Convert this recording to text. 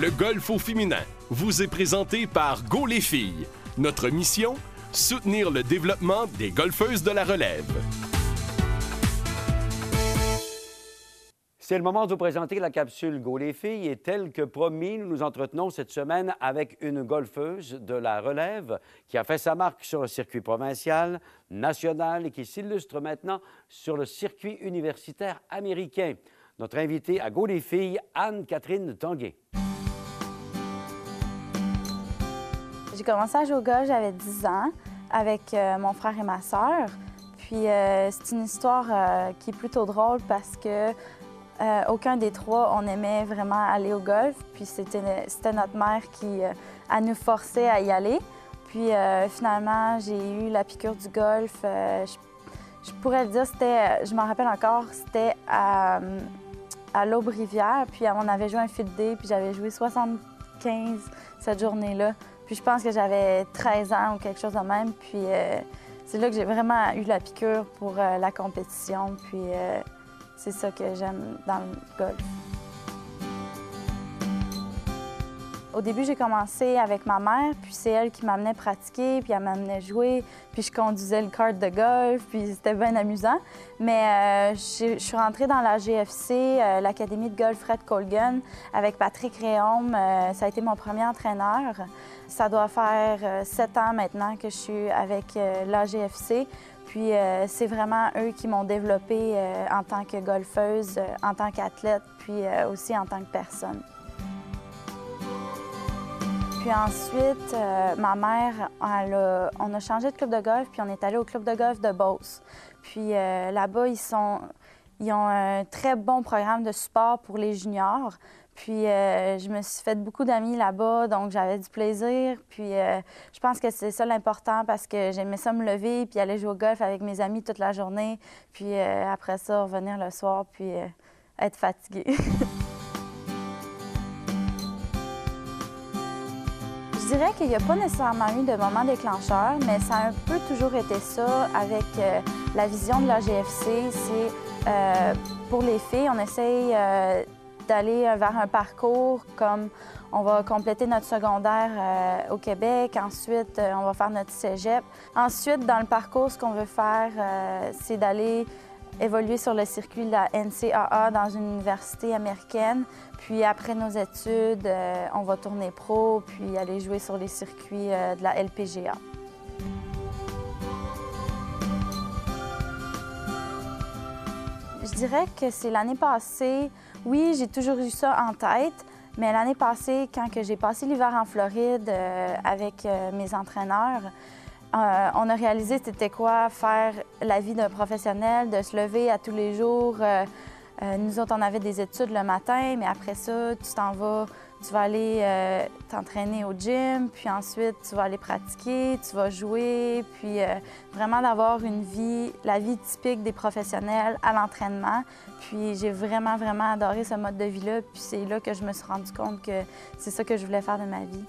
Le golf au féminin vous est présenté par Go les filles. Notre mission, soutenir le développement des golfeuses de la relève. C'est le moment de vous présenter la capsule Go les filles et tel que promis, nous nous entretenons cette semaine avec une golfeuse de la relève qui a fait sa marque sur le circuit provincial, national et qui s'illustre maintenant sur le circuit universitaire américain. Notre invitée à Go les filles, Anne-Catherine Tanguay. J'ai commencé à jouer au golf, j'avais 10 ans, avec mon frère et ma sœur. Puis c'est une histoire qui est plutôt drôle parce que aucun des trois, on aimait vraiment aller au golf. Puis c'était notre mère qui elle nous forçait à y aller. Puis finalement, j'ai eu la piqûre du golf. Je pourrais le dire, je m'en rappelle encore, c'était à l'Aube-Rivière. Puis on avait joué un field day, puis j'avais joué 75 cette journée-là. Puis je pense que j'avais 13 ans ou quelque chose de même. Puis c'est là que j'ai vraiment eu la piqûre pour la compétition. Puis c'est ça que j'aime dans le golf. Au début, j'ai commencé avec ma mère, puis c'est elle qui m'amenait pratiquer, puis elle m'amenait jouer, puis je conduisais le kart de golf, puis c'était bien amusant. Mais je suis rentrée dans la GFC, l'Académie de golf Fred Colgan, avec Patrick Réaume. Ça a été mon premier entraîneur. Ça doit faire 7 ans maintenant que je suis avec la GFC. Puis c'est vraiment eux qui m'ont développée en tant que golfeuse, en tant qu'athlète, puis aussi en tant que personne. Puis ensuite, ma mère, on a changé de club de golf, puis on est allé au club de golf de Beauce. Puis là-bas, ils ont un très bon programme de support pour les juniors. Puis je me suis fait beaucoup d'amis là-bas, donc j'avais du plaisir. Puis je pense que c'est ça l'important parce que j'aimais ça me lever puis aller jouer au golf avec mes amis toute la journée. Puis après ça, revenir le soir puis être fatiguée. Je dirais qu'il n'y a pas nécessairement eu de moment déclencheur, mais ça a un peu toujours été ça avec la vision de la GFC. C'est pour les filles, on essaye d'aller vers un parcours comme on va compléter notre secondaire au Québec, ensuite on va faire notre cégep. Ensuite, dans le parcours, ce qu'on veut faire, c'est d'aller évoluer sur le circuit de la NCAA dans une université américaine. Puis après nos études, on va tourner pro, puis aller jouer sur les circuits de la LPGA. Je dirais que c'est l'année passée. Oui, j'ai toujours eu ça en tête, mais l'année passée, quand j'ai passé l'hiver en Floride avec mes entraîneurs, on a réalisé c'était quoi faire la vie d'un professionnel, de se lever à tous les jours. Nous autres, on avait des études le matin, mais après ça, tu vas aller t'entraîner au gym, puis ensuite, tu vas aller pratiquer, tu vas jouer, puis vraiment d'avoir la vie typique des professionnels à l'entraînement. Puis j'ai vraiment adoré ce mode de vie-là, puis c'est là que je me suis rendu compte que c'est ça que je voulais faire de ma vie.